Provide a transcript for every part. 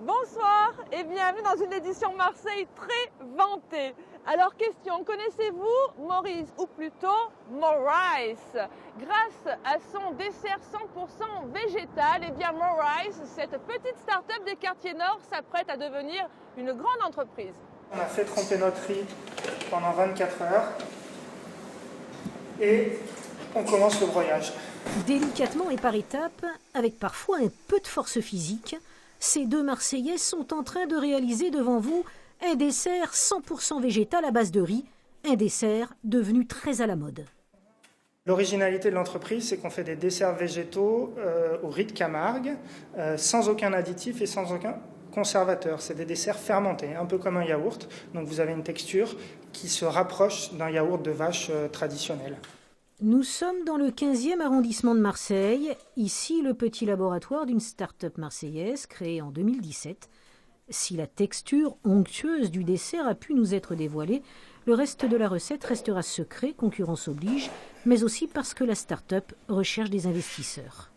Bonsoir et bienvenue dans une édition Marseille très vantée. Alors question, connaissez-vous Maurice ou plutôt Maurice? Grâce à son dessert 100% végétal, eh bien Maurice, cette petite start-up des quartiers nord, s'apprête à devenir une grande entreprise. On a fait tremper notre riz pendant 24 heures et on commence le broyage. Délicatement et par étapes, avec parfois un peu de force physique, ces deux Marseillais sont en train de réaliser devant vous un dessert 100% végétal à base de riz, un dessert devenu très à la mode. L'originalité de l'entreprise, c'est qu'on fait des desserts végétaux au riz de Camargue, sans aucun additif et sans aucun conservateur. C'est des desserts fermentés, un peu comme un yaourt. Donc vous avez une texture qui se rapproche d'un yaourt de vache traditionnel. Nous sommes dans le 15e arrondissement de Marseille, ici le petit laboratoire d'une start-up marseillaise créée en 2017. Si la texture onctueuse du dessert a pu nous être dévoilée, le reste de la recette restera secret, concurrence oblige, mais aussi parce que la start-up recherche des investisseurs.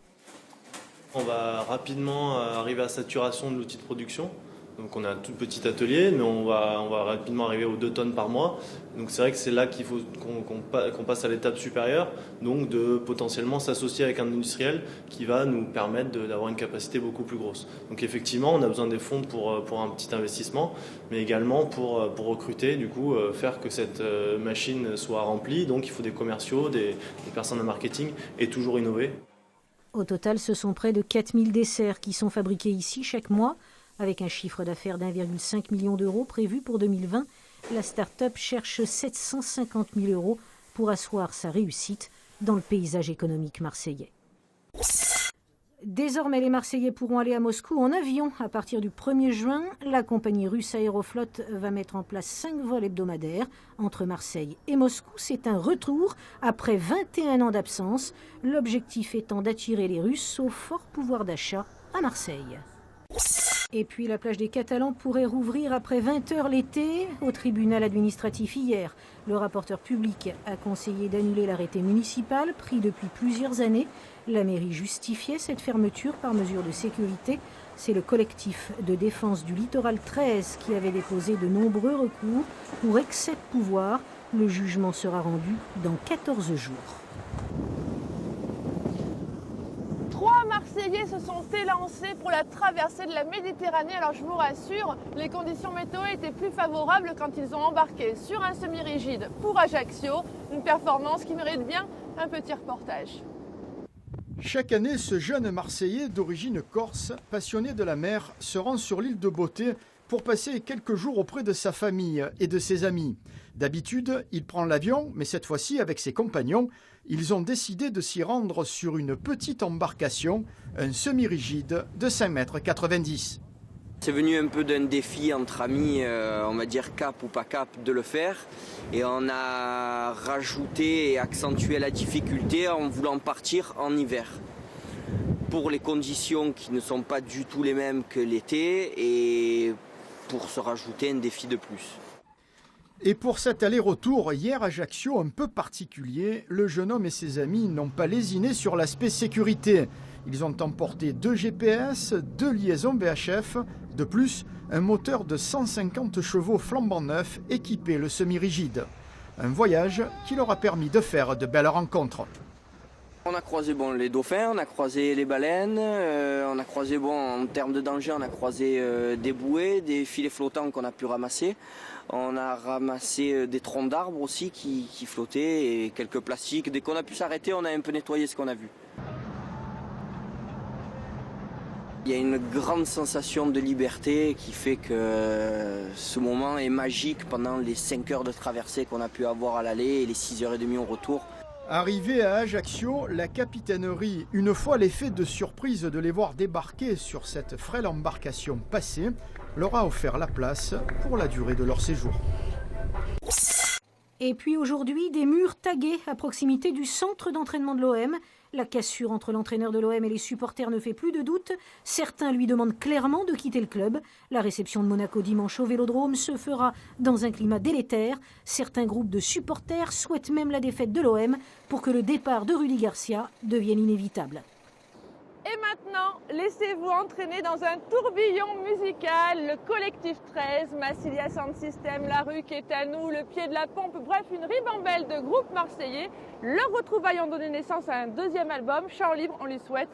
On va rapidement arriver à saturation de l'outil de production. Donc on a un tout petit atelier, mais on va rapidement arriver aux 2 tonnes par mois. Donc c'est vrai que c'est là qu'il faut qu'on passe à l'étape supérieure, donc de potentiellement s'associer avec un industriel qui va nous permettre d'avoir une capacité beaucoup plus grosse. Donc effectivement, on a besoin des fonds pour un petit investissement, mais également pour recruter, du coup, faire que cette machine soit remplie. Donc il faut des commerciaux, des personnes en marketing et toujours innover. Au total, ce sont près de 4000 desserts qui sont fabriqués ici chaque mois. Avec un chiffre d'affaires d'1,5 million d'euros prévu pour 2020, la start-up cherche 750 000 euros pour asseoir sa réussite dans le paysage économique marseillais. Désormais, les Marseillais pourront aller à Moscou en avion. À partir du 1er juin, la compagnie russe Aeroflot va mettre en place 5 vols hebdomadaires entre Marseille et Moscou. C'est un retour après 21 ans d'absence, l'objectif étant d'attirer les Russes au fort pouvoir d'achat à Marseille. Et puis la plage des Catalans pourrait rouvrir après 20 heures l'été. Au tribunal administratif hier, le rapporteur public a conseillé d'annuler l'arrêté municipal pris depuis plusieurs années. La mairie justifiait cette fermeture par mesure de sécurité. C'est le collectif de défense du littoral 13 qui avait déposé de nombreux recours pour excès de pouvoir. Le jugement sera rendu dans 14 jours. 3 Marseillais se sont élancés pour la traversée de la Méditerranée. Alors je vous rassure, les conditions météo étaient plus favorables quand ils ont embarqué sur un semi-rigide pour Ajaccio. Une performance qui mérite bien un petit reportage. Chaque année, ce jeune Marseillais d'origine corse, passionné de la mer, se rend sur l'île de Beauté pour passer quelques jours auprès de sa famille et de ses amis. D'habitude, il prend l'avion, mais cette fois-ci, avec ses compagnons, ils ont décidé de s'y rendre sur une petite embarcation, un semi-rigide de 5,90 m. C'est venu un peu d'un défi entre amis, on va dire cap ou pas cap, de le faire. Et on a rajouté et accentué la difficulté en voulant partir en hiver. Pour les conditions qui ne sont pas du tout les mêmes que l'été et pour se rajouter un défi de plus. Et pour cet aller-retour, hier à Ajaccio, un peu particulier, le jeune homme et ses amis n'ont pas lésiné sur l'aspect sécurité. Ils ont emporté 2 GPS, 2 liaisons VHF, de plus, un moteur de 150 chevaux flambant neuf équipait le semi-rigide. Un voyage qui leur a permis de faire de belles rencontres. On a croisé les dauphins, on a croisé les baleines, on a croisé en termes de danger, on a croisé des bouées, des filets flottants qu'on a pu ramasser. On a ramassé des troncs d'arbres aussi qui flottaient et quelques plastiques. Dès qu'on a pu s'arrêter, on a un peu nettoyé ce qu'on a vu. Il y a une grande sensation de liberté qui fait que ce moment est magique pendant les 5 heures de traversée qu'on a pu avoir à l'aller et les 6h30 au retour. Arrivé à Ajaccio, la capitainerie, une fois l'effet de surprise de les voir débarquer sur cette frêle embarcation passée, leur a offert la place pour la durée de leur séjour. Et puis aujourd'hui, des murs tagués à proximité du centre d'entraînement de l'OM. La cassure entre l'entraîneur de l'OM et les supporters ne fait plus de doute. Certains lui demandent clairement de quitter le club. La réception de Monaco dimanche au Vélodrome se fera dans un climat délétère. Certains groupes de supporters souhaitent même la défaite de l'OM pour que le départ de Rudy Garcia devienne inévitable. Et maintenant, laissez-vous entraîner dans un tourbillon musical. Le collectif 13, Massilia Sound System, La Rue qui est à nous, Le Pied de la Pompe, bref, une ribambelle de groupes marseillais. Leurs retrouvailles ont donné naissance à un deuxième album, Chant libre, on lui souhaite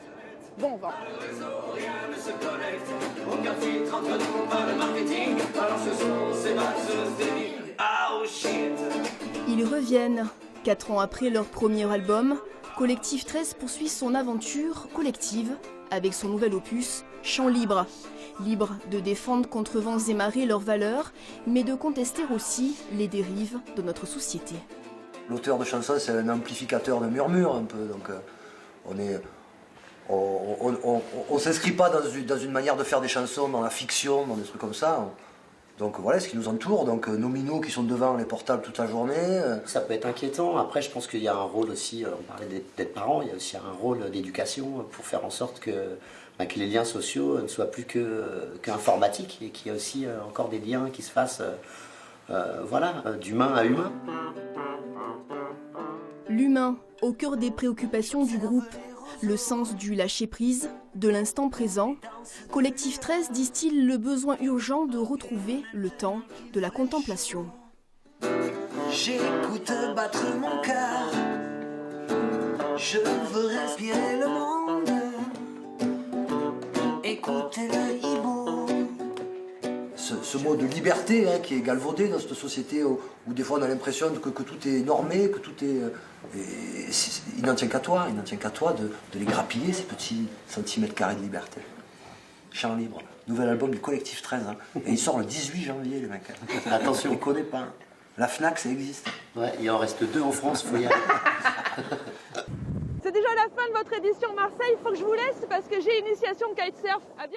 bon vent. Ils reviennent. 4 ans après leur premier album, Collectif 13 poursuit son aventure collective avec son nouvel opus Chant libre. Libre de défendre contre vents et marées leurs valeurs, mais de contester aussi les dérives de notre société. L'auteur de chansons, c'est un amplificateur de murmures un peu, donc on s'inscrit pas dans une manière de faire des chansons, dans la fiction, dans des trucs comme ça. Donc voilà ce qui nous entoure, donc nos minots qui sont devant les portables toute la journée. Ça peut être inquiétant. Après, je pense qu'il y a un rôle aussi, on parlait d'être parent, il y a aussi un rôle d'éducation pour faire en sorte que les liens sociaux ne soient plus qu'informatiques et qu'il y a aussi encore des liens qui se fassent d'humain à humain. L'humain au cœur des préoccupations du groupe. Le sens du lâcher-prise, de l'instant présent. Collectif 13 distille le besoin urgent de retrouver le temps de la contemplation. J'écoute battre mon cœur, je veux respirer le monde, écouter le hibou. Ce mot de liberté qui est galvaudé dans cette société où des fois on a l'impression que tout est normé, que tout est... il n'en tient qu'à toi, de les grappiller, ces petits centimètres carrés de liberté. Chant libre, nouvel album du Collectif 13, et il sort le 18 janvier les mecs. Attention. On ne connaît pas. La Fnac, ça existe. Ouais, il en reste 2 en France, faut y aller. C'est déjà la fin de votre édition Marseille, il faut que je vous laisse parce que j'ai initiation kitesurf. À bientôt.